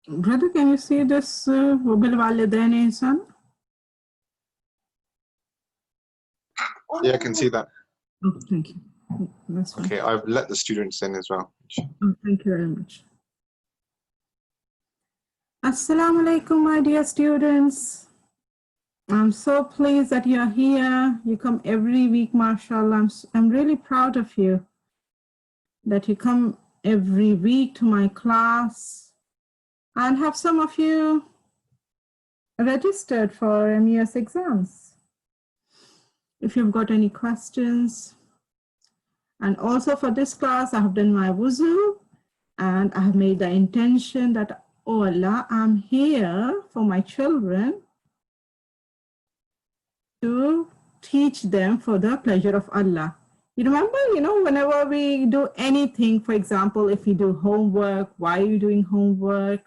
Brother, can you see this وَبِالْوَالِدَيْنِ إِحْسَانًا? Yeah, I can see that. Oh, thank you. That's fine. Okay, I've let the students in as well. Oh, thank you very much. Assalamu alaikum, my dear students. I'm so pleased that you're here. You come every week, mashallah. I'm really proud of you that you come every week to my class, and have some of you registered for MUS exams. If you've got any questions. And also for this class, I have done my wuzu, and I have made the intention that, oh Allah, I'm here for my children to teach them for the pleasure of Allah. You remember, whenever we do anything, for example, if you do homework, why are you doing homework?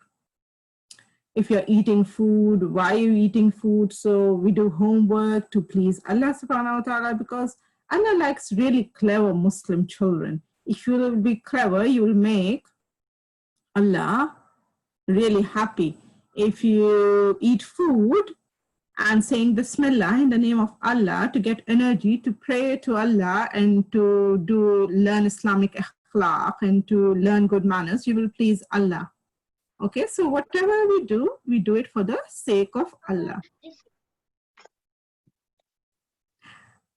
If you're eating food, why are you eating food? So we do homework to please Allah subhanahu wa ta'ala, because Allah likes really clever Muslim children. If you will be clever, you will make Allah really happy. If you eat food and saying Bismillah in the name of Allah to get energy to pray to Allah and to learn Islamic akhlaq and to learn good manners, you will please Allah. Okay, so whatever we do it for the sake of Allah.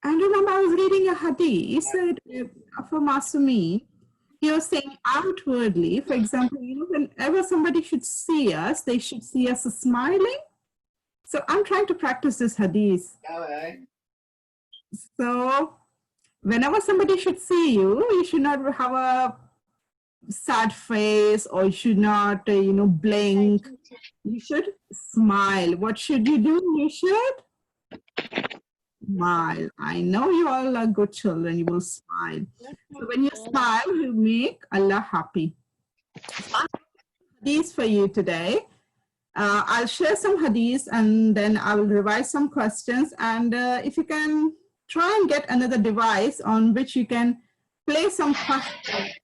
And remember, I was reading a hadith, he said, for Masumi, he was saying outwardly, for example, whenever somebody should see us, they should see us smiling. So I'm trying to practice this hadith. So whenever somebody should see you, you should not have a sad face, or you should not, blink. You should smile. What should you do? You should smile. I know you all are good children. You will smile. So when you smile, you make Allah happy. Hadith for you today. I'll share some hadiths and then I'll revise some questions. And if you can try and get another device on which you can play some questions.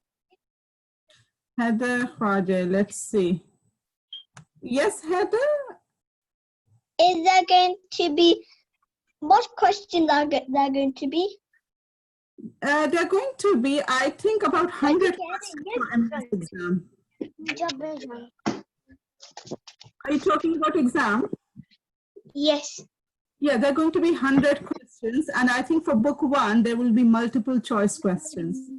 Heather, Roger, let's see. Yes, Heather? Is there going to be, what questions are there going to be? They're going to be, I think, about 100 questions for MUS exam. Are you talking about exam? Yes. Yeah, they're going to be 100 questions. And I think for book 1, there will be multiple choice questions.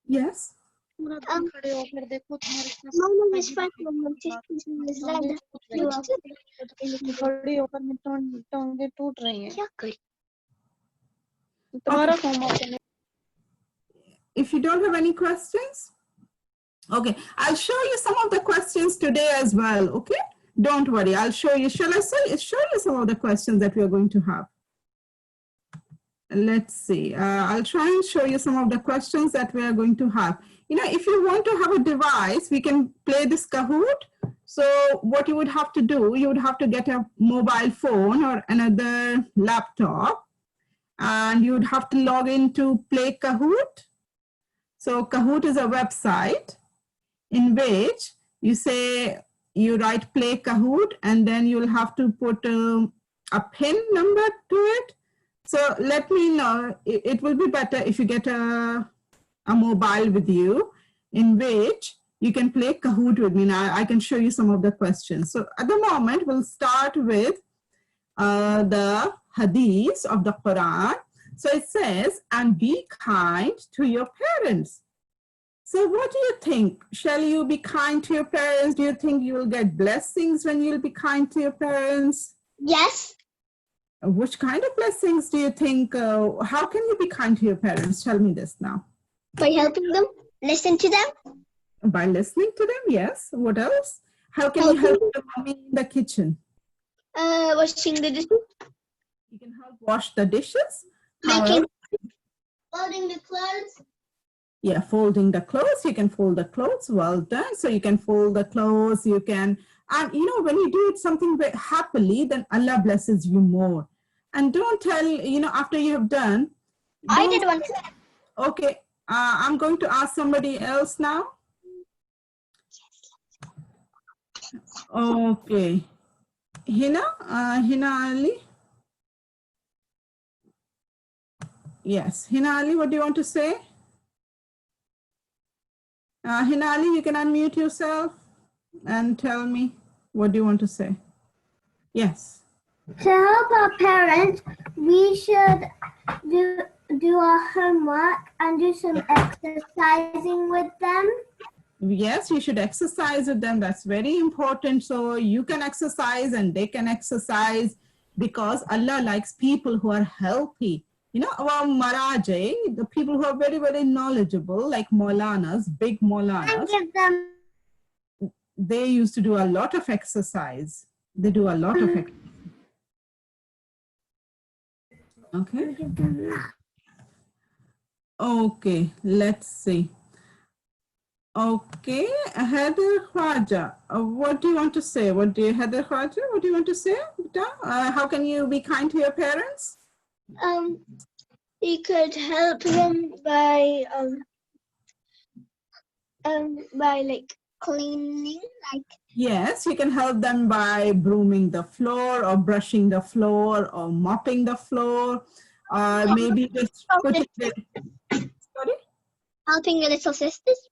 Yes. My name is Fatima. If you don't have any questions, okay, I'll show you some of the questions today as well. Okay, don't worry, I'll show you. Shall I show you some of the questions that we are going to have? Let's see. I'll try and show you some of the questions that we are going to have. If you want to have a device, we can play this Kahoot. So what you would have to do, you would have to get a mobile phone or another laptop, and you would have to log into Play Kahoot. So Kahoot is a website in which you write Play Kahoot, and then you'll have to put a PIN number to it. So let me know, it will be better if you get a mobile with you in which you can play Kahoot with me. Now I can show you some of the questions. So at the moment, we'll start with the hadith of the Quran. So it says, and be kind to your parents. So what do you think? Shall you be kind to your parents? Do you think you will get blessings when you'll be kind to your parents? Yes. Which kind of blessings do you think? How can you be kind to your parents? Tell me this now. By helping them, listen to them. By listening to them, yes. What else? How can you help your mommy in the kitchen? Washing the dishes. You can help wash the dishes. Folding the clothes. Yeah, folding the clothes. You can fold the clothes. Well done. So you can fold the clothes. You can, and when you do it something very happily, then Allah blesses you more. And don't tell, after you have done. I did one. Okay. I'm going to ask somebody else now. Okay. Hina Ali? Yes. Hina Ali, what do you want to say? Hina Ali, you can unmute yourself and tell me what do you want to say. Yes. To help our parents, we should do our homework and do some exercising with them. Yes, you should exercise with them. That's very important. So you can exercise and they can exercise because Allah likes people who are healthy. You know, our Maraje, the people who are very, very knowledgeable, like Maulanas, big Maulanas, Give them they used to do a lot of exercise. They do a lot of exercise. Okay. Okay, let's see. Okay, Heather Khwaja, what do you want to say? Heather Khwaja, what do you want to say? How can you be kind to your parents? You could help them by like cleaning, like Yes, you can help them by brooming the floor or brushing the floor or mopping the floor, or maybe just putting the, sorry? helping your little sisters.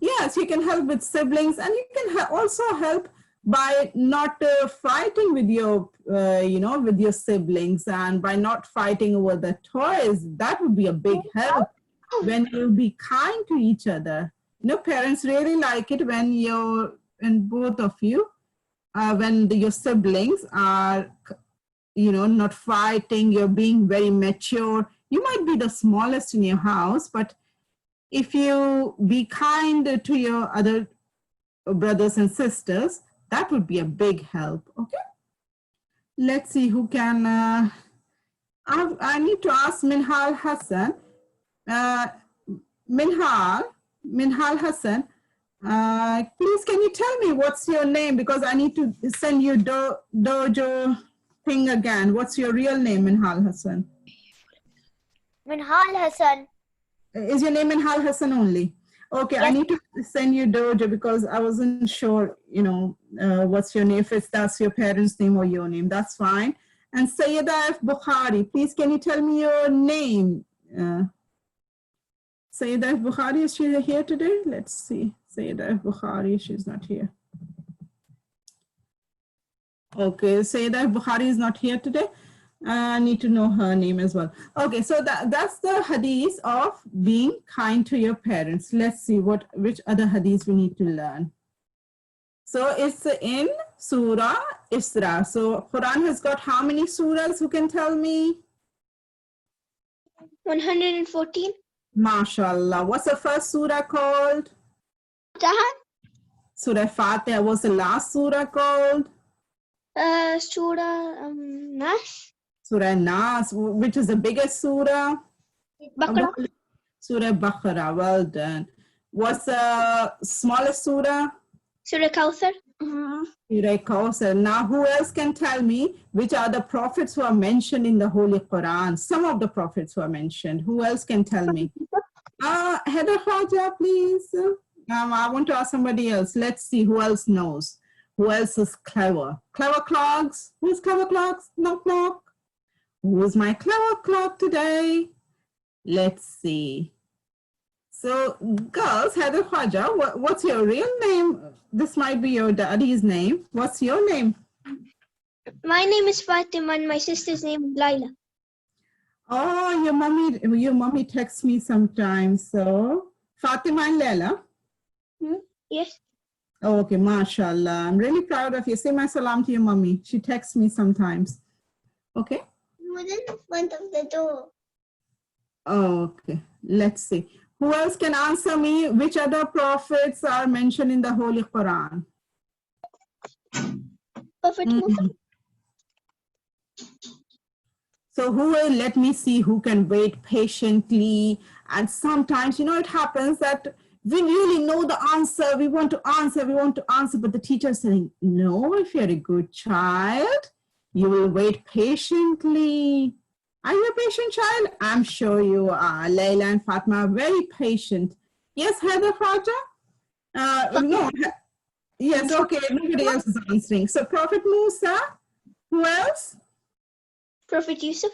Yes, you can help with siblings, and you can also help by not fighting with your, with your siblings, and by not fighting over the toys. That would be a big help when you be kind to each other. You know, parents really like it when both of you, when your siblings are, not fighting, you're being very mature. You might be the smallest in your house, but if you be kind to your other brothers and sisters, that would be a big help, okay? Let's see who can, I need to ask Minhal Hassan. Minhal Hassan, please can you tell me what's your name? Because I need to send you dojo thing again. What's your real name, Minhal Hassan? Minhal Hassan. Is your name Minhal Hassan only? Okay, yes. I need to send you dojo because I wasn't sure, what's your name, if that's your parents' name or your name, that's fine. And Sayyida F. Bukhari, please can you tell me your name? Sayyida F. Bukhari, is she here today? Let's see. Sayyida F. Bukhari, she's not here. Okay, Sayyida F. Bukhari is not here today. I need to know her name as well. Okay, so that's the hadith of being kind to your parents. Let's see which other hadith we need to learn. So it's in Surah Isra. So Quran has got how many surahs? Who can tell me? 114. MashaAllah. What's the first surah called? Surah Fatiha. What's the last surah called? Surah Nas. Surah Nas, which is the biggest surah? Baqarah. Surah Baqarah, well done. What's the smallest surah? Surah Kawthar. Surah Kawthar. Now, who else can tell me which are the prophets who are mentioned in the Holy Quran? Some of the prophets who are mentioned. Who else can tell me? Heather Khwaja, please. I want to ask somebody else. Let's see who else knows. Who else is clever? Clever clogs? Who's clever clogs? Knock, knock. Who's my clever clog today? Let's see. So, girls, Heather Khwaja, what's your real name? This might be your daddy's name. What's your name? My name is Fatima and my sister's name is Laila. Oh, your mommy texts me sometimes. So, Fatima and Laila? Yes. Oh, okay, mashallah. I'm really proud of you. Say my salam to your mommy. She texts me sometimes. Okay? Within the front of the door. Okay, let's see. Who else can answer me? Which other prophets are mentioned in the Holy Quran? Prophet Muhammad. So who will, let me see who can wait patiently. And sometimes, it happens that we really know the answer. We want to answer, but the teacher is saying, no, if you're a good child, you will wait patiently. Are you a patient child? I'm sure you are. Layla and Fatma are very patient. Yes, Heather Raja? No. Yes, okay, nobody else is answering. So Prophet Musa, who else? Prophet Yusuf.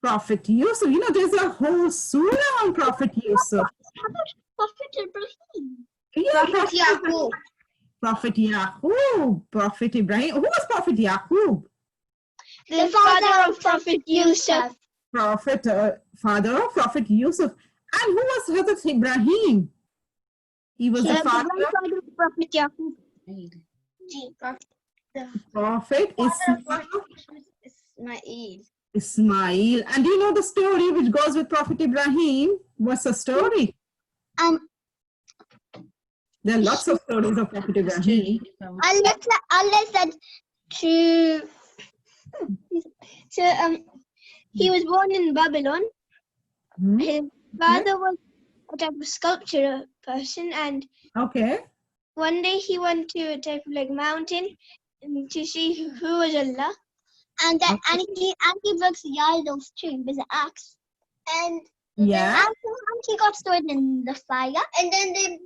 Prophet Yusuf. You know, there's a whole surah on Prophet Yusuf. Prophet Ibrahim. Yeah, Prophet Yaqub. Prophet Yaqub, Prophet Ibrahim. Who was Prophet Yaqub? The father of Prophet Yusuf. Prophet, father of Prophet Yusuf. And who was Hazrat Ibrahim? He was the father of Prophet Yaqub. Prophet Ismail. Ismail. And do you know the story which goes with Prophet Ibrahim? What's the story? There are lots of stories of Prophet Ibrahim. Allah said to he was born in Babylon. Hmm? His father was a type of sculpture person, and Okay. one day he went to a type of like mountain to see who was Allah. And then he broke the idols too with an axe. And Yeah. after he got stored in the fire, and then they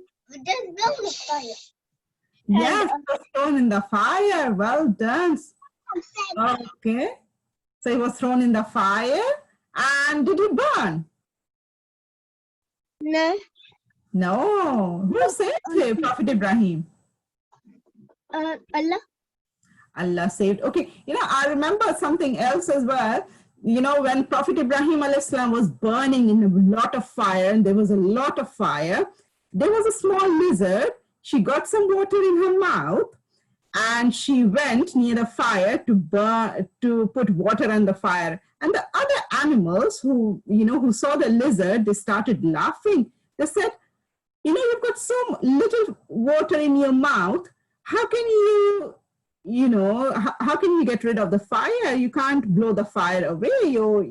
just built the fire. Yes, thrown in the fire. Well done. Okay. So he was thrown in the fire. And did it burn? No. No. Who saved him? Prophet Ibrahim. Allah. Allah saved. Okay. You know, I remember something else as well. You know, when Prophet Ibrahim alayhi salam was burning in a lot of fire, and there was a lot of fire, there was a small lizard. She got some water in her mouth, and she went near the fire to put water on the fire. And the other animals who saw the lizard, they started laughing. They said, you know, you've got so little water in your mouth. How can how can you get rid of the fire? You can't blow the fire away. Your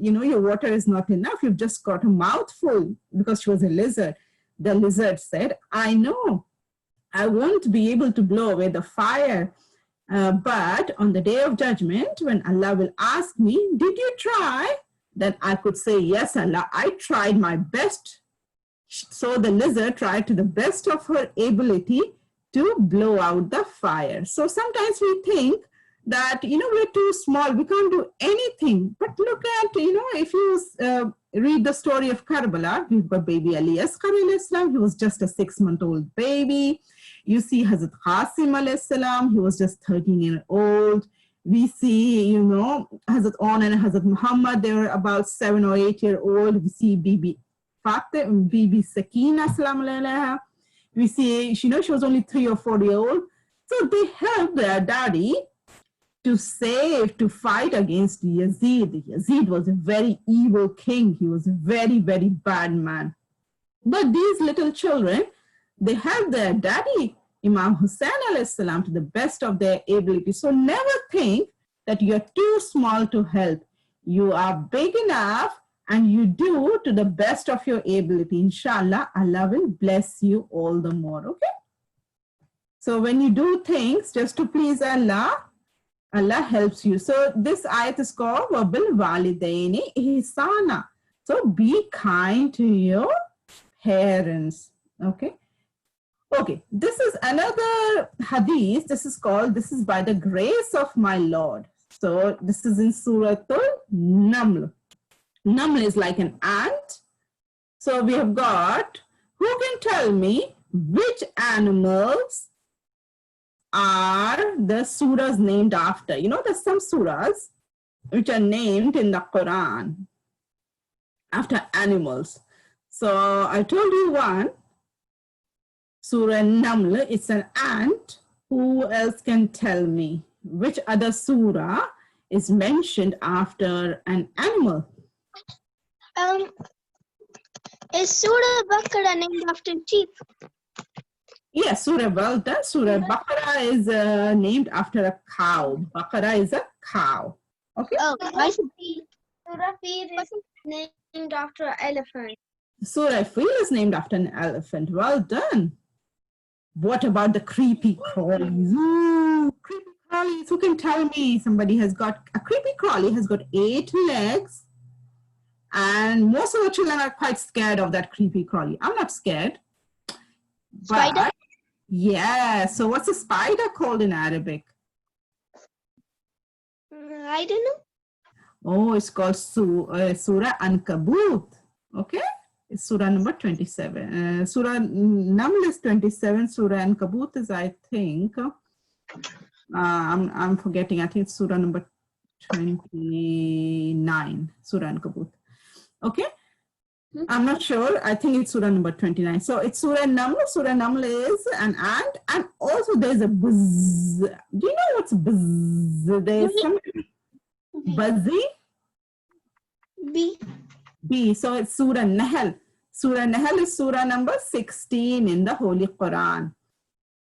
water is not enough. You've just got a mouthful, because she was a lizard. The lizard said, I know. I won't be able to blow away the fire. But on the day of judgment, when Allah will ask me, did you try? Then I could say, yes, Allah, I tried my best. So the lizard tried to the best of her ability to blow out the fire. So sometimes we think that, we're too small, we can't do anything. But look at, if you read the story of Karbala, we've got baby Ali Asghar alayhi salam. He was just a 6-month-old baby. You see Hazrat Qasim alayhi salam, he was just 13 years old. We see, Hazrat On and Hazrat Muhammad, they were about 7 or 8 years old. We see Bibi Fatima, Bibi Sakina salam alayha. We see, she was only 3 or 4 years old. So they helped their daddy to fight against Yazid. Yazid was a very evil king. He was a very, very bad man. But these little children, they helped their daddy, Imam Hussein alayhi salam, to the best of their ability. So never think that you're too small to help. You are big enough, and you do to the best of your ability. Inshallah, Allah will bless you all the more, okay? So when you do things just to please Allah, Allah helps you. So this ayat is called Wabil Walidaini Ihsana. So be kind to your parents, okay? Okay, this is another hadith. This is by the grace of my Lord. So this is in Surah Al-Naml. Naml is like an ant. So we have got, who can tell me which animals are the surahs named after? There's some surahs which are named in the Quran after animals. So I told you one, Surah Naml, it's an ant. Who else can tell me which other surah is mentioned after an animal? Is Surah Baqarah named after sheep? Yes, Surah Balda. Surah Baqarah is named after a cow. Baqarah is a cow. Okay. Oh, I see. Surah Fil is named after an elephant. Surah Fil is named after an elephant. Well done. What about the creepy crawlies? Ooh, creepy crawlies. Who can tell me? A creepy crawly has got 8 legs And most of the children are quite scared of that creepy crawly. I'm not scared. Spider? But yeah, so what's a spider called in Arabic? I don't know. Oh, it's called Surah Ankabut. Okay, it's Surah number 27. Surah Naml is 27. Surah Ankabut is, I think, I'm forgetting. I think it's Surah number 29. Surah Ankabut. Okay. I'm not sure. I think it's Surah number 29. So it's Surah Naml. Surah Naml is an ant, and also there's a buzz. Do you know what's buzz? There's some buzzy. B. B. So it's Surah Nahl. Surah Nahl is Surah number 16 in the Holy Quran.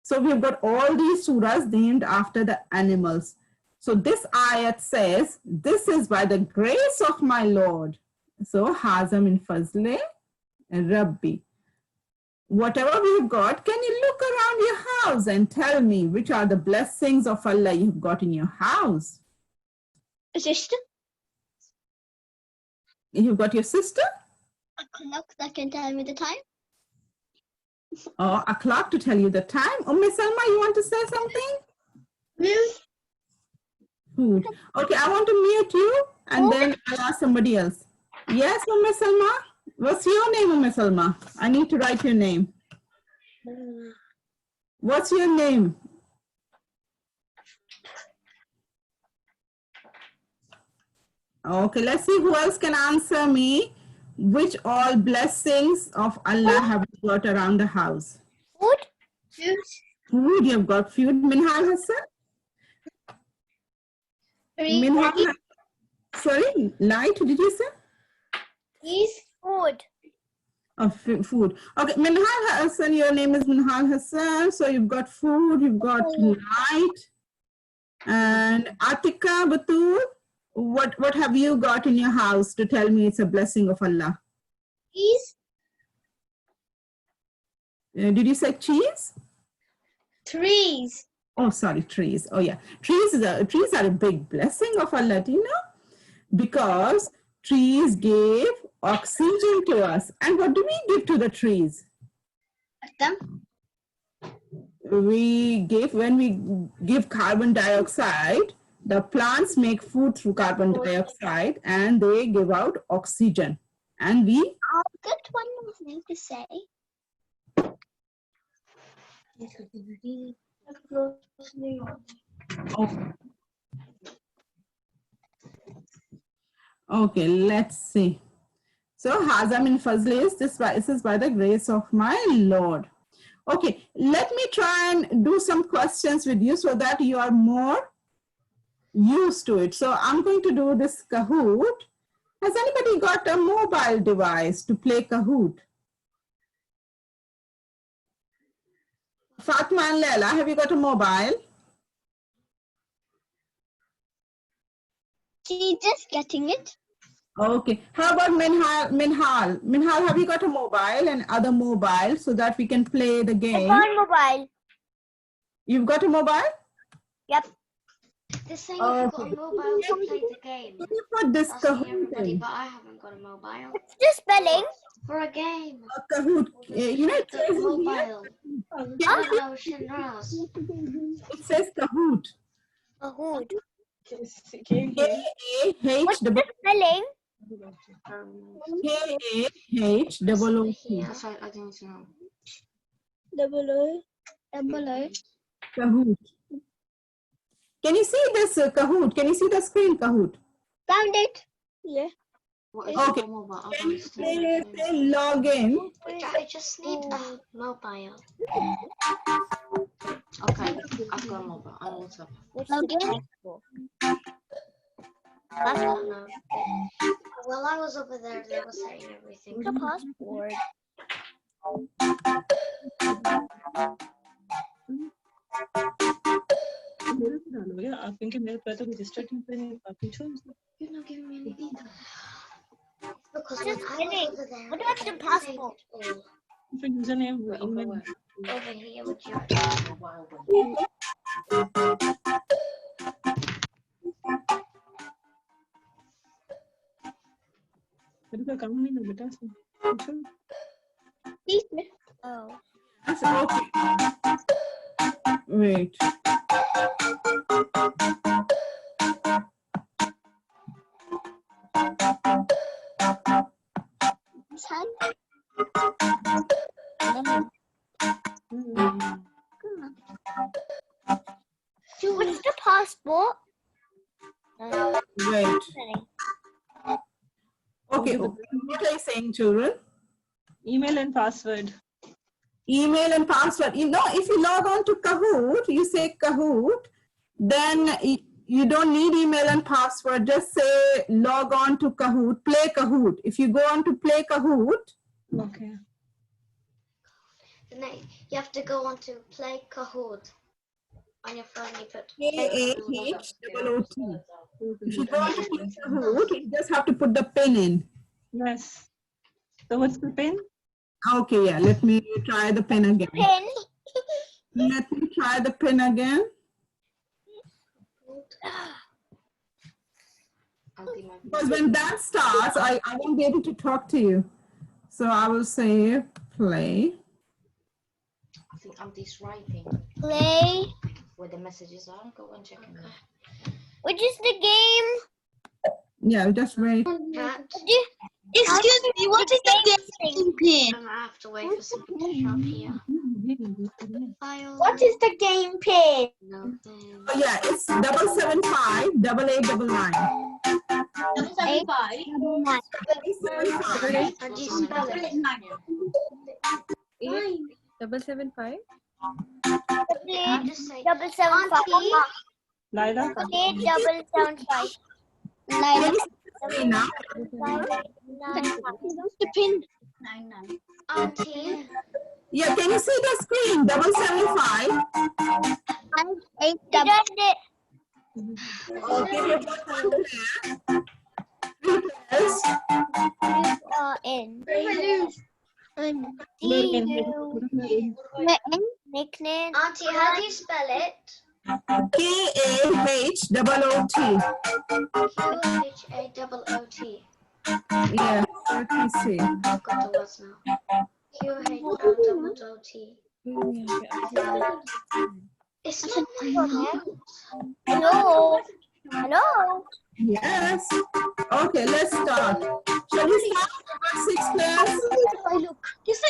So we've got all these surahs named after the animals. So this ayat says, this is by the grace of my Lord. So Haza min fazle Rabbi. Whatever we've got, can you look around your house and tell me which are the blessings of Allah you've got in your house? A sister? You've got your sister? A clock that can tell me the time? Or a clock to tell you the time? Salma, you want to say something? Mute. Food. Okay, I want to mute you and then I'll ask somebody else. Yes, Salma? What's your name, Salma? I need to write your name. What's your name? Okay, let's see who else can answer me. Which all blessings of Allah have you got around the house? Food? Food. Food, you've got food. Minhal Hassan? Minhal, sorry, light, did you say? Is food. Oh, food. Okay, Minhal Hassan, your name is Minhal Hassan. So you've got food, you've got light. And Atika Batul, what have you got in your house to tell me it's a blessing of Allah? Cheese. Did you say cheese? Trees. Oh, sorry, trees. Oh, yeah. Trees are a big blessing of Allah, do you know? Because trees gave oxygen to us. And what do we give to the trees? Them. When we give carbon dioxide, the plants make food through carbon dioxide and they give out oxygen. And we... I'll get one more thing to say. Okay, let's see. So, Haza min fazli is this is by the grace of my Lord. Okay, let me try and do some questions with you so that you are more used to it. So, I'm going to do this Kahoot. Has anybody got a mobile device to play Kahoot? Fatma and Leila, have you got a mobile? She's just getting it. Okay. How about Minhal? Minhal, have you got a mobile and other mobile so that we can play the game? I've got a mobile. You've got a mobile? Yep. They're saying if you've got a mobile to play the game. Can you put this That's saying Kahoot everybody, in? but I haven't got a mobile. What's the spelling? For a game. A Kahoot. You know, it The says here, mobile. I don't know, Shinraz. it says Kahoot. Kahoot. K-A-H What's the spelling? K-A-H-O-O-T. That's right, I didn't know. Double O. Kahoot. Can you see this Kahoot? Can you see the screen Kahoot? Found it. Yeah. What is Okay. a mobile? I Can you don't say log in? I just need a mobile. Okay, I've got a mobile. I'm on WhatsApp. What's the passport? I don't know. While I was over there, they were saying everything. The passport. You're not giving me any details. Because Just when I kidding. was over there, What about the they were saying passport? it all. Over here with your काम नहीं ना बेटा पूछो Please, miss. Oh. That's okay. Wait. Son? What's the passport? Wait. Okay. What are you saying, children? email and password Email and password. You know, if you log on to Kahoot, you say Kahoot, then you don't need email and password. Just say log on to Kahoot, play Kahoot. If you go on to play Kahoot, okay Then you have to go on to play Kahoot on your phone. You put Kahoot. If you go on to play Kahoot, you just have to put the pin in. yes so what's the pin Okay, yeah, let me try the pin again. Pin. Let me try the pin again. Because when that starts, I won't be able to talk to you. So I will say play. I think Auntie's writing Play. where the messages are. Go and check them. Which is the game? Yeah, just wait. Excuse me, what is the game pin? And I have to wait for something to show up here. File. What is the game pin? Nothing. Oh, yeah, it's 775 8899. 875. 775. How do you spell it? 775. I'll just say 775. Laila 8775. Can you see now? What's the pin? Auntie. Yeah, can you see the screen? 775. 8 Okay, we have three players. N. Nickname. Auntie, how do you spell it? KAHOOT. QHAOOT. Yeah, let me see. I've got the words now. QHAOOT. It's not my fault. Hello. Hello. Yes. Okay, let's start. Shall we start with 6 players? Look. Yes, you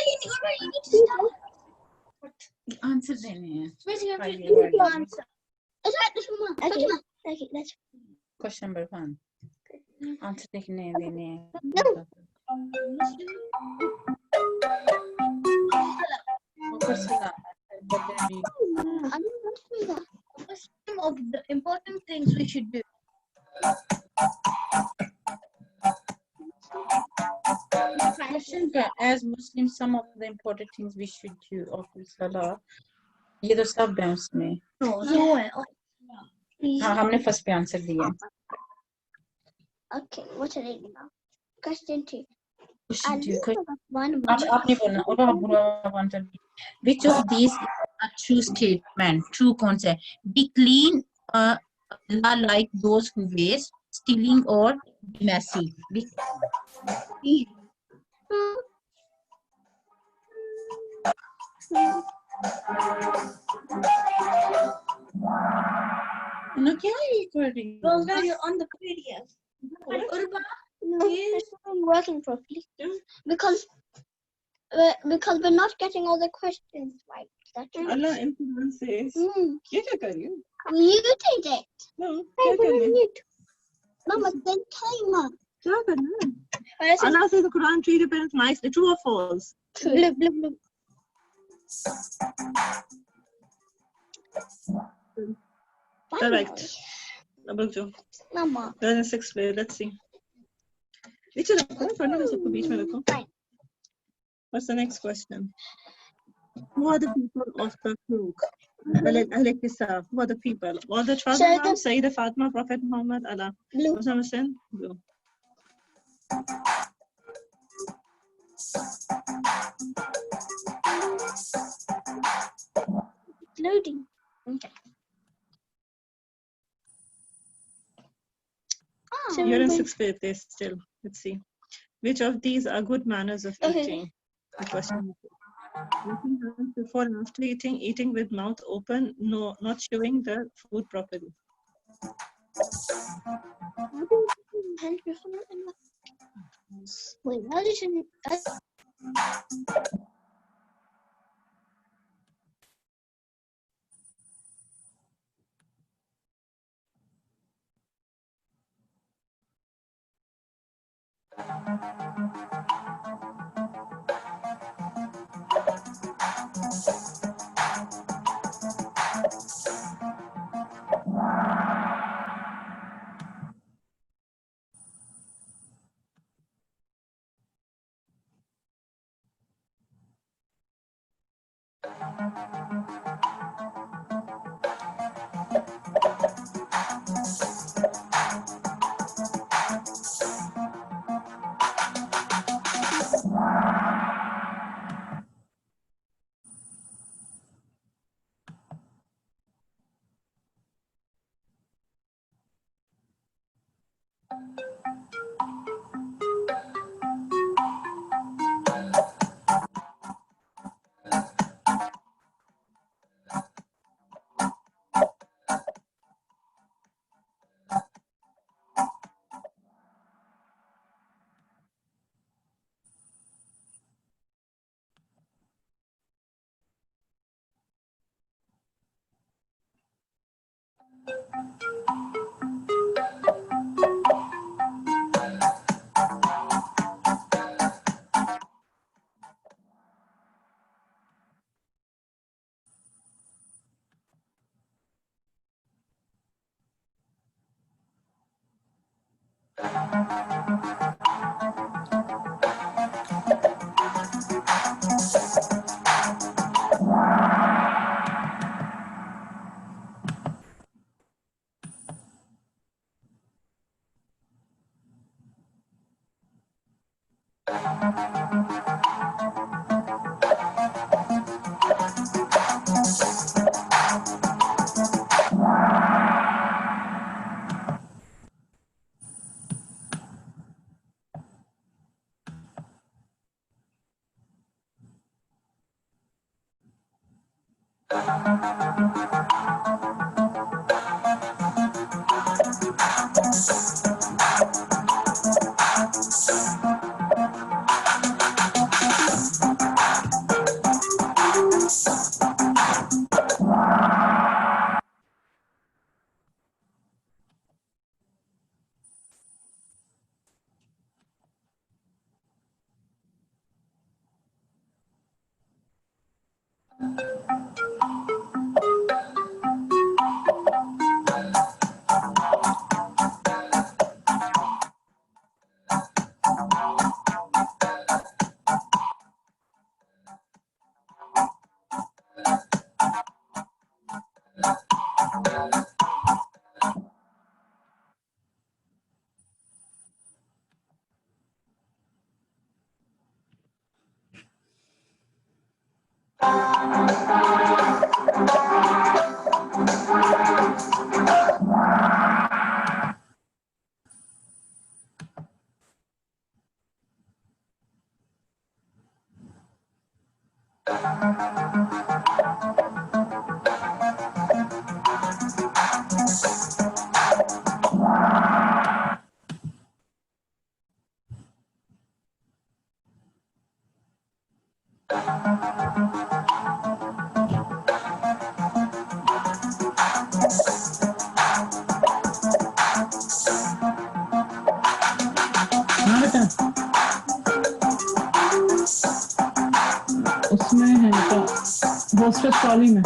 need to start. Answer देने हैं. Answer. Okay, let's. Question number 1. Answer देने हैं. Some of the important things we should do. Question as Muslims, some of the important things we should do after Salah. ये तो सब है उसमें. हाँ हमने first पे answer दिया. Okay, what are they now? Question 2. Question 2. One. आपने बोलना और आप बुरा answer. Which of these is a true statement? True कौन सा है? Be clean, Allah like those who waste, stealing or be messy. No, क्या है recording? Rosa, you're on the video. No, it's not working properly. Because we're not getting all the questions right. That's right. Allah influences ये क्या कर रही हो You did it. no I क्या कर रही हो mute. Mama, then timer. क्या करना है Allah says the Quran treated parents nicely. True or false? Blue, blue, blue. Correct. अब रुक जाओ. Mama. Then 6th player. Let's see. नीचे रखो पढ़ने का सबको बीच में रखो. What's the next question? Who are the people of the book? Ahl Kitab. Who are the people? All the 12 Imams, Sayyidah Fatima, Prophet Muhammad, Allah. Blue. What's the question? Blue. Loading. Okay. You're in 6th place still. Let's see. Which of these are good manners of Okay. eating? The question is washing hands before and after eating, eating with mouth open, no, not chewing the food properly. Hand before and wait, how did you? उसमें है तो hostess calling में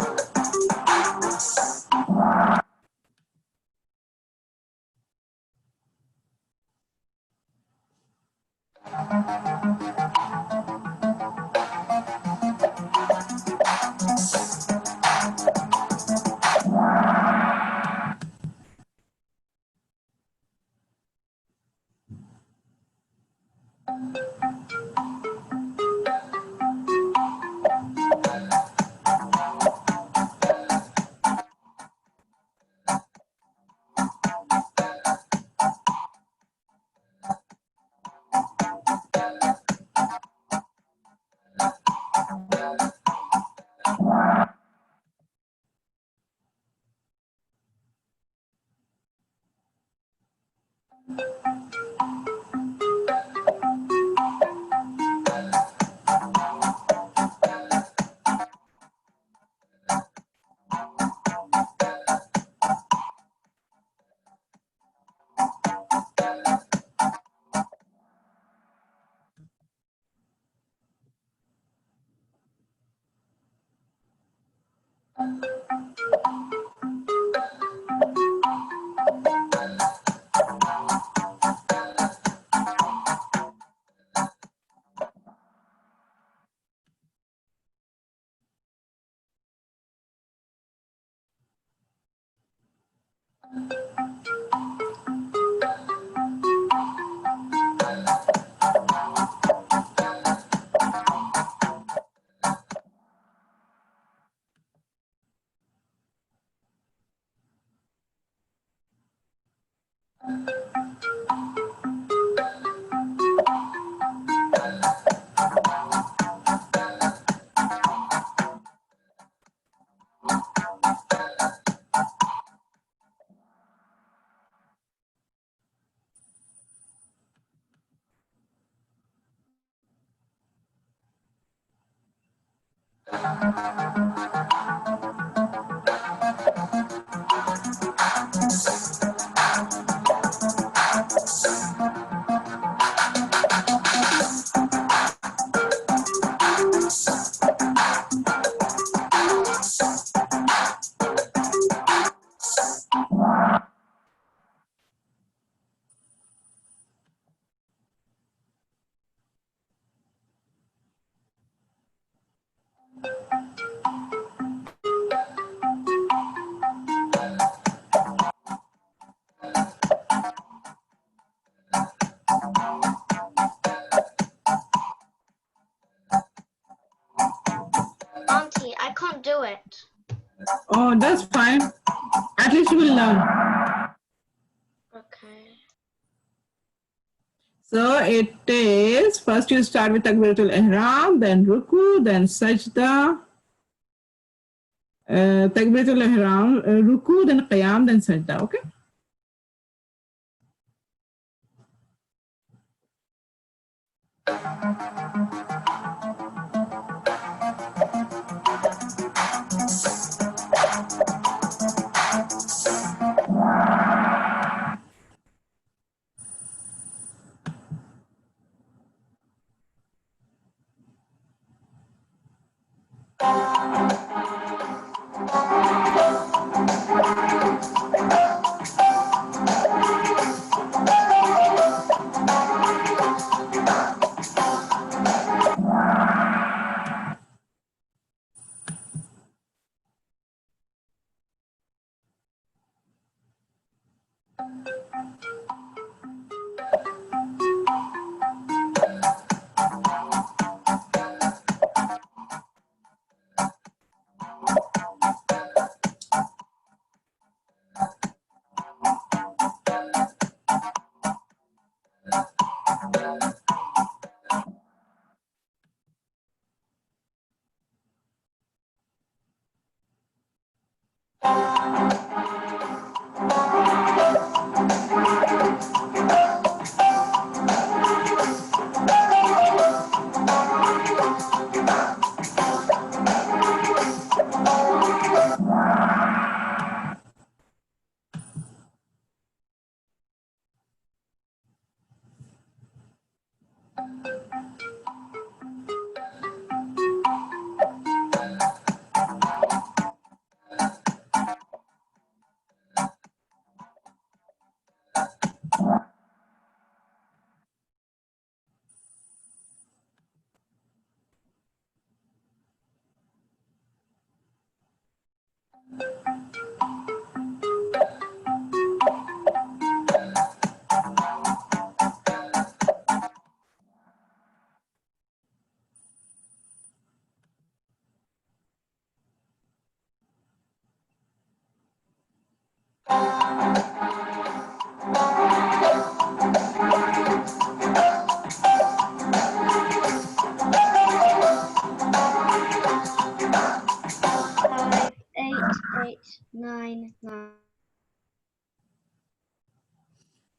Auntie, I can't do it. Oh, that's fine. At least you will learn. Okay. So it is, first you start with Takbiratul Ihram, then Ruku, then Sajda, Takbiratul Ihram, Ruku, then Qiyam, then Sajda, okay?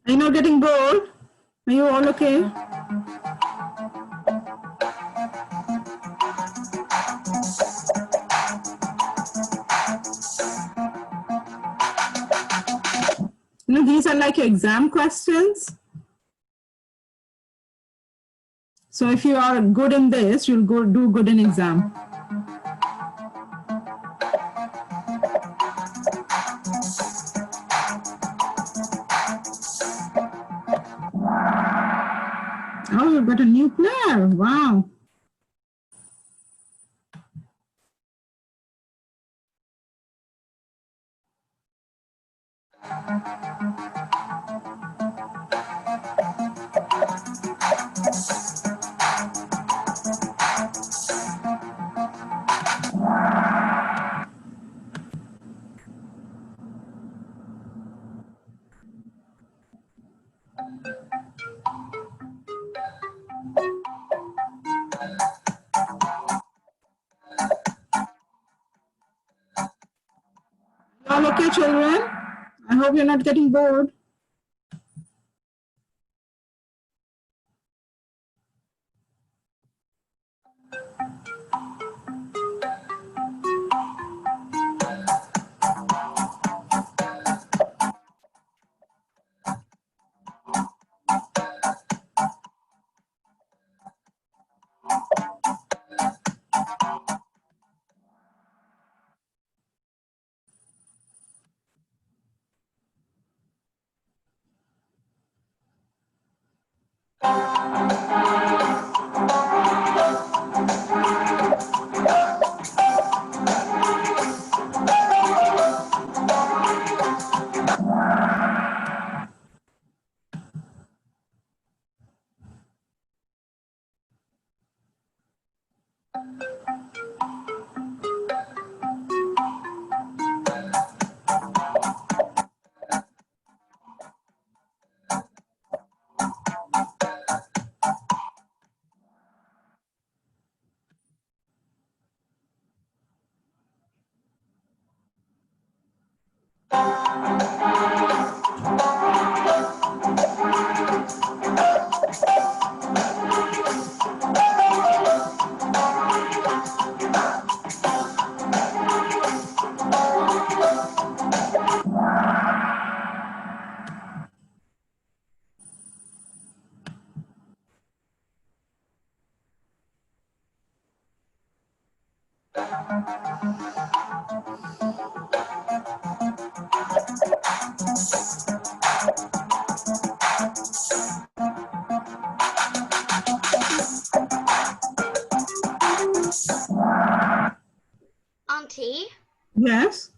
Are you not getting bored? Are you all okay? You know, these are like your exam questions. So if you are good in this, you'll go do good in exam. Oh, you've got a new player. Wow. All okay, children? I hope you're not getting bored. Auntie, Yes.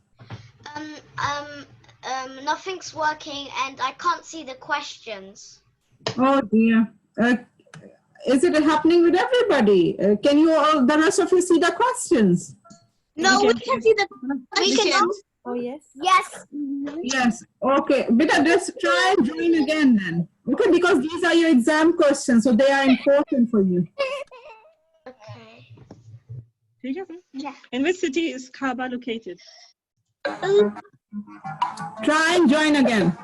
nothing's working and I can't see the questions. Oh dear. Is it happening with everybody? Can you all, the rest of you, see the questions? No, we can see the We question. can. Oh, yes. Yes. Yes. Okay. Beta, just try and join again then. Okay, because these are your exam questions, so they are important for you. Okay. ठीक है sir? Yeah. In which city is Kaaba located? Try and join again.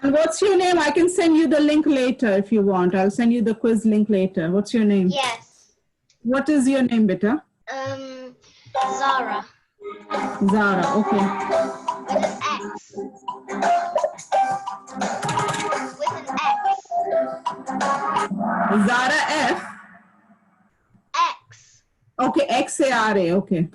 And what's your name? I can send you the link later if you want. I'll send you the quiz link later. What's your name? Yes. What is your name, beta? Zara Zara. Okay. with an X. With an X. Zara F. X. Okay, X-A-R-A. Okay.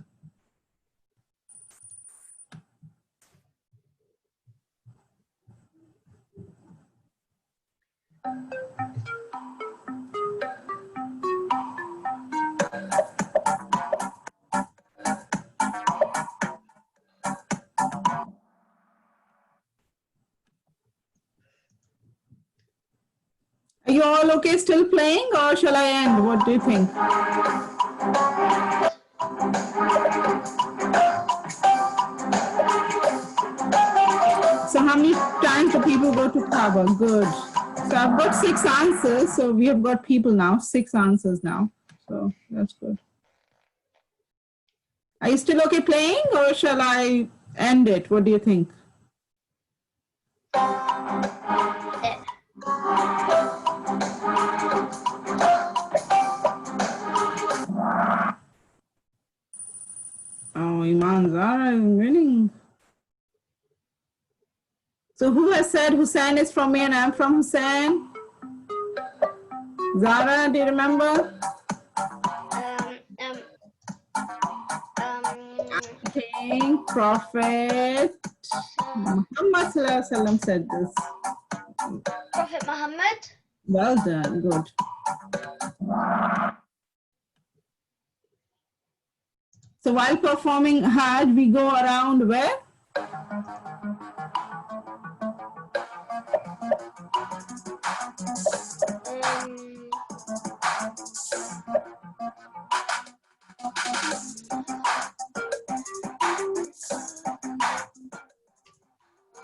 Are you all okay still playing, or shall I end? What do you think? So how many times do people go to Kaaba? Good. So I've got 6 answers. So we have got people now, 6 answers now. So that's good. Are you still okay playing, or shall I end it? What do you think? Oh, Iman Zara is winning. So who has said Hussein is from me and I'm from Hussein? Zara, do you remember? I think Prophet Muhammad Sallallahu Alaihi Wasallam said this. Prophet Muhammad. Well done, good. So while performing Hajj, we go around where?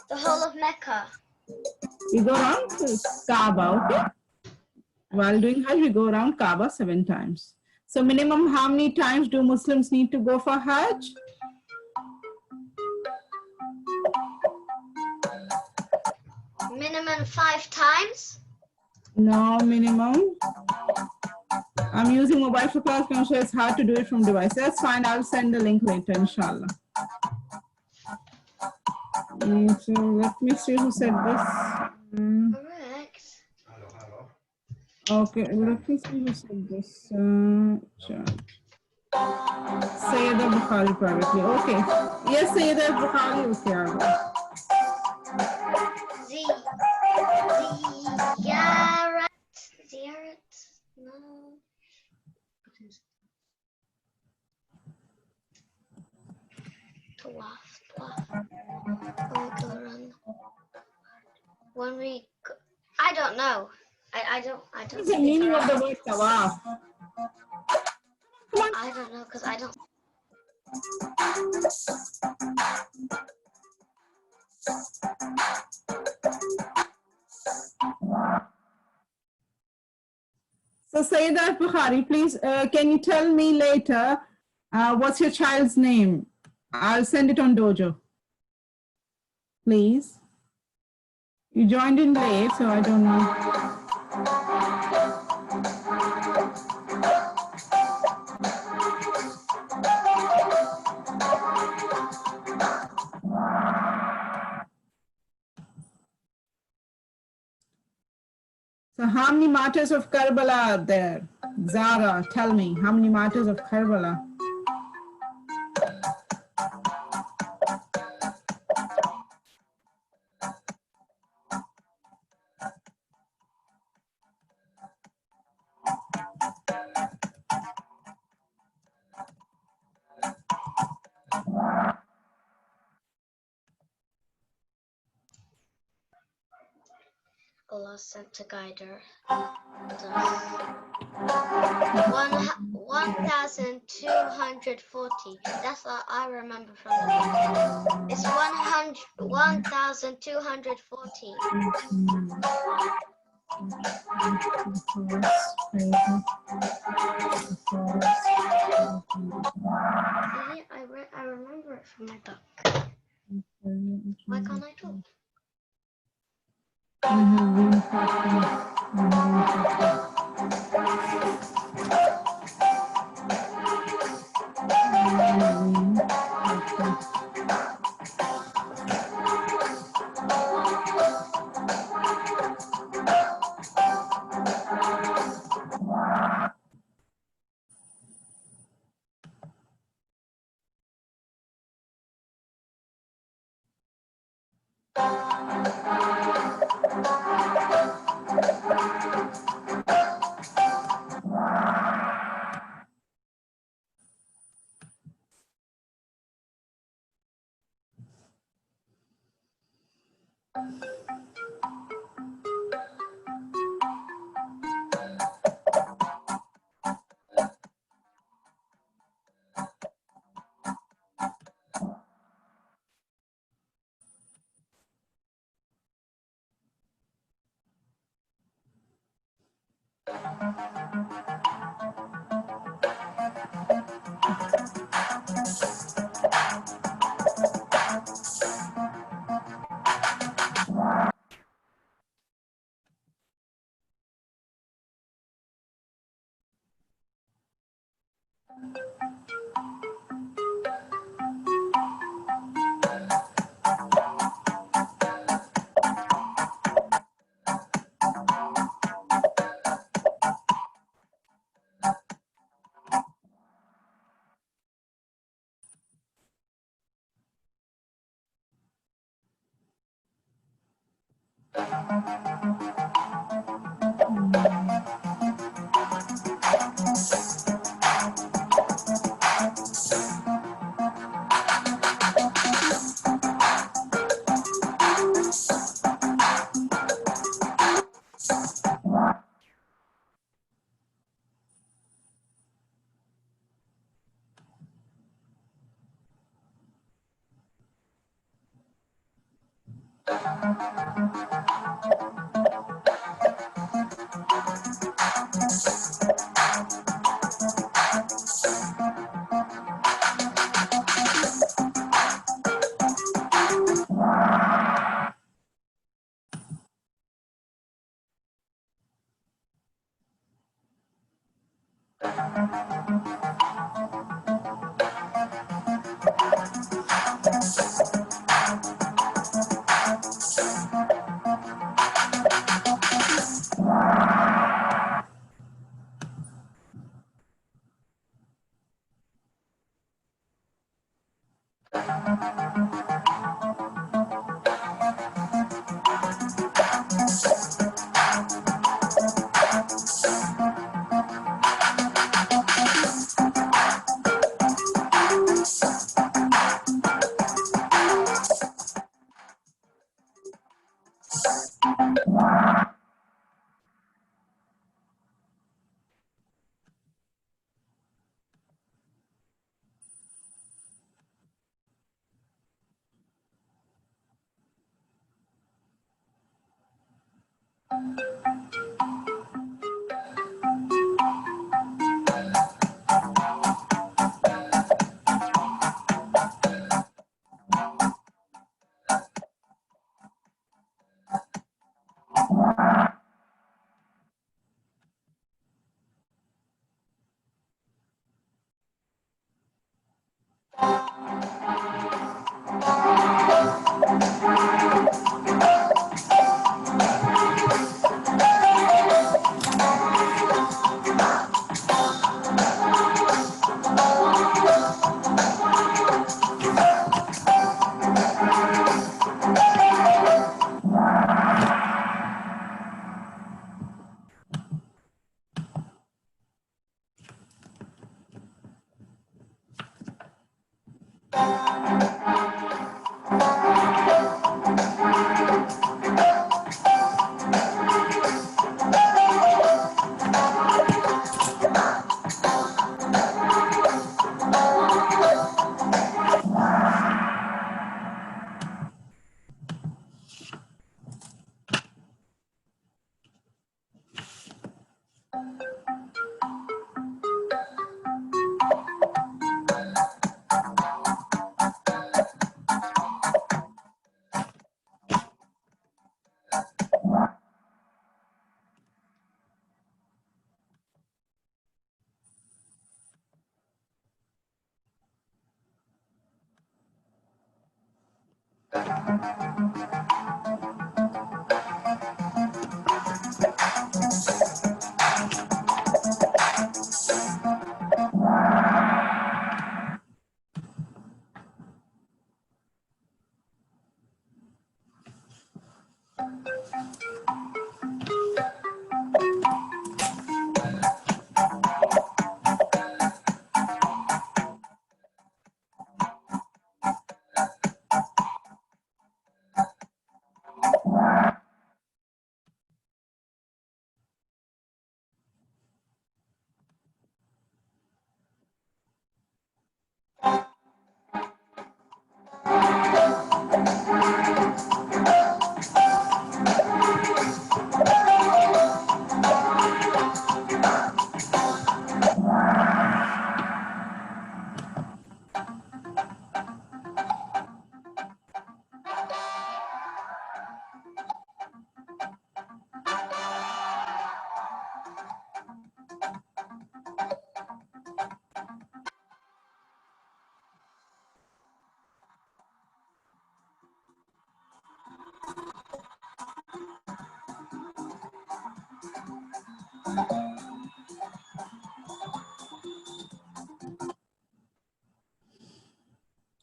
The whole of Mecca. We go around Kaaba, okay? While doing Hajj, we go around Kaaba 7 times. So minimum, how many times do Muslims need to go for Hajj? Minimum 5 times. No, minimum. I'm using mobile for class, so it's hard to do it from device. That's fine. I'll send the link later, inshallah. So let me see who said this. Correct. Okay, let me see who said this. Sayyida Bukhari privately. Okay. Yes, Sayyida Bukhari. Okay, I'll go. Ziyarat. No. Tawaf. When we go, I don't know. I don't. What's the meaning of the word tawaf? I don't know because I don't. So Sayyida Bukhari, please, can you tell me later what's your child's name? I'll send it on Dojo. Please. You joined in late, so I don't know. So how many martyrs of Karbala are there? Zara, tell me, how many martyrs of Karbala? Allah sent to guide her. 1,240. That's what I remember from the book. It's 1,240. See, I remember it from my book. Why can't I talk?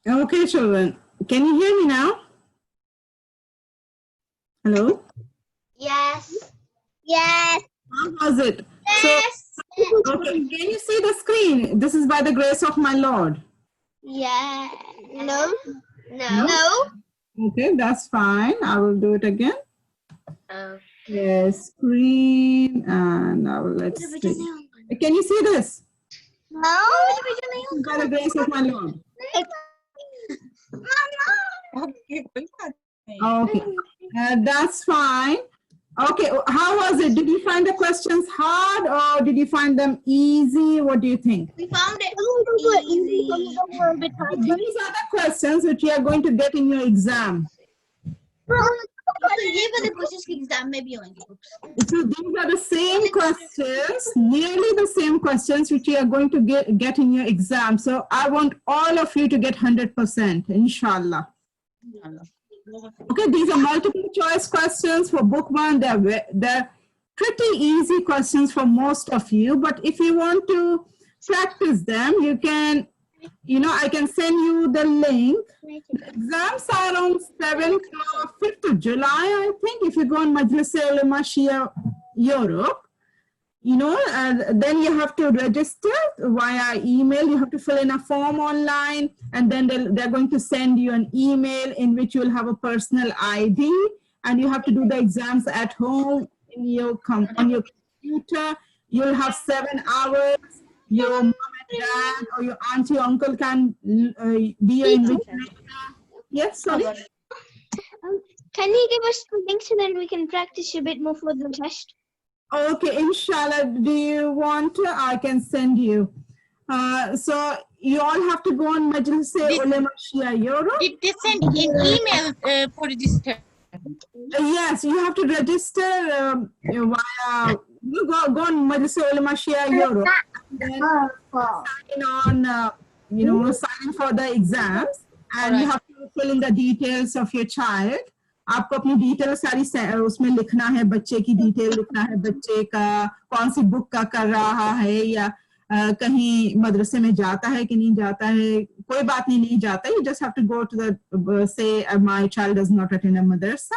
Okay, children, can you hear me now? Hello? Yes. Yes. How was it? Yes. So, okay, can you see the screen? This is by the grace of my Lord. Yeah. No. No. No. Okay, that's fine. I will do it again. Oh. Yes, screen, and I will let's see. Can you see this? No. By the grace of my Lord. Okay, कोई बात नहीं. Okay, that's fine. Okay, how was it? Did you find the questions hard or did you find them easy? What do you think? We found it easy. These are the questions which you are going to get in your exam. ये वाले questions के exam में भी होंगे. So these are the same questions, nearly the same questions which you are going to get in your exam. So I want all of you to get 100%, inshallah. Okay, these are multiple choice questions for book one. They're pretty easy questions for most of you, but if you want to practice them, you can, I can send you the link. The exams are on 7th or 5th of July, I think, if you go on Majlis Ulema Shia Europe. Then you have to register via email. You have to fill in a form online, and then they're going to send you an email in which you'll have a personal ID, and you have to do the exams at home on your computer. You'll have 7 hours. Your mom and dad or your auntie or uncle can be your invigilator. Yes, sorry. Can you give us the link so then we can practice a bit more for the test? Okay, inshallah. Do you want to? I can send you. So you all have to go on Majlis Ulema Shia Europe. Did they send an email for register? Yes, you have to register via. You go on Majlis Ulema Shia Europe. Then sign on, sign for the exams, and you have to fill in the details of your child. आपको अपनी detail सारी उसमें लिखना है, बच्चे की detail लिखना है, बच्चे का कौन सी बुक का कर रहा है या कहीं मदरसे में जाता है कि नहीं जाता है. कोई बात नहीं जाता. You just have to go to the say my child does not attend a madrasa,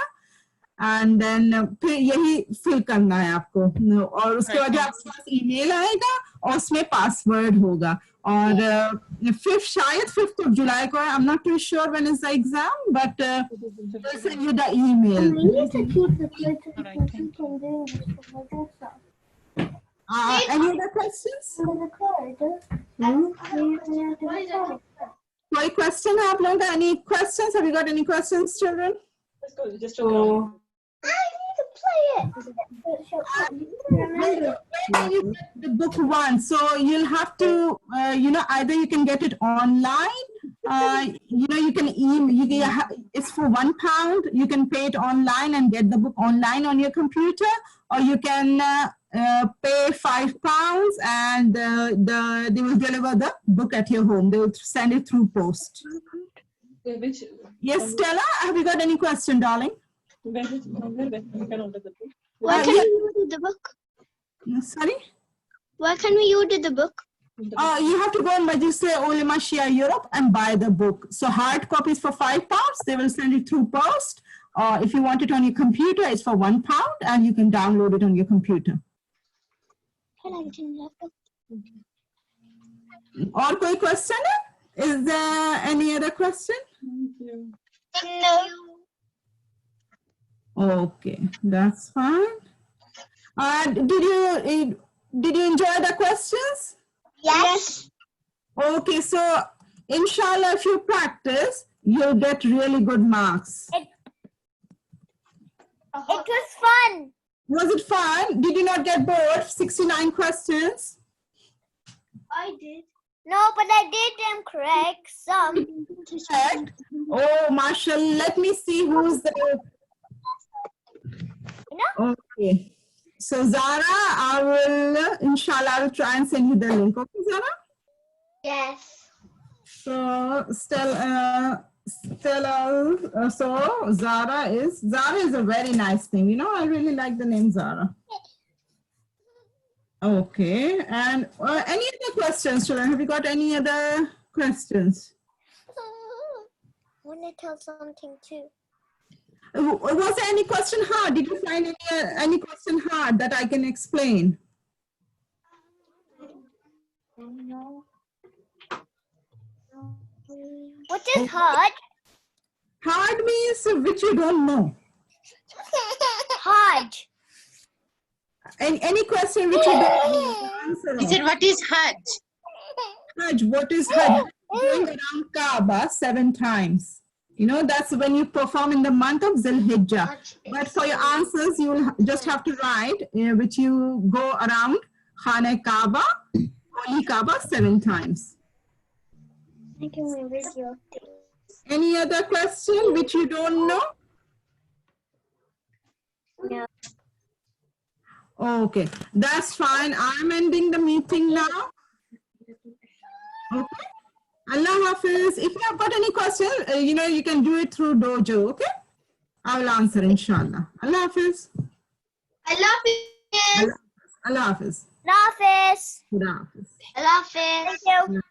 and then फिर यही फिल करना है आपको, और उसके बाद आपके पास ईमेल आएगा और उसमें पासवर्ड होगा. और 5th of July को, I'm not too sure when is the exam, but they'll send you the email. Any other questions? कोई question है आप लोगों का? Any questions? Have you got any questions, children? Just go. I need to play it. When you get the book one, so you'll have to, either you can get it online, you can it's for £1. You can pay it online and get the book online on your computer, or you can pay £5 and they will deliver the book at your home. They will send it through post. Yes, Stella, have you got any question, darling? Where can order the book? Where can we order the book? Sorry? Where can we order the book? You have to go on Majlis Ulema Shia Europe and buy the book. So hard copies for £5. They will send it through post. If you want it on your computer, it's for £1, and you can download it on your computer. Or कोई question है? Is there any other question? No. Okay, that's fine. Did you enjoy the questions? Yes. Okay, so inshallah, if you practice, you'll get really good marks. It was fun. Was it fun? Did you not get bored? 69 questions. I did. No, but I did them correct. Some. Correct. Oh, mashallah. Let me see who's the... Okay. So Zara, I will, inshallah, I will try and send you the link. Okay, Zara? Yes. So Stella, so Zara is a very nice name. I really like the name Zara. Okay, and any other questions, children? Have you got any other questions? I want to tell something too. Was there any question hard? Did you find any question hard that I can explain? What is hard? Hard means which you don't know. Hard. Any question which you don't know, answer He on. said, what is Hajj? Hajj, what is Hajj? Going around Kaaba 7 times. You know, that's when you perform in the month of Zul-Hijjah. But for your answers, you will just have to write which you go around Khana Kaaba, Holy Kaaba 7 times. Any other question which you don't know? No. Okay, that's fine. I'm ending the meeting now. Okay. Allah Hafiz. If you have got any question, you know, you can do it through Dojo, okay? I will answer, inshallah. Allah Hafiz. I love you. Allah Hafiz. Love Good Hafiz. Love you.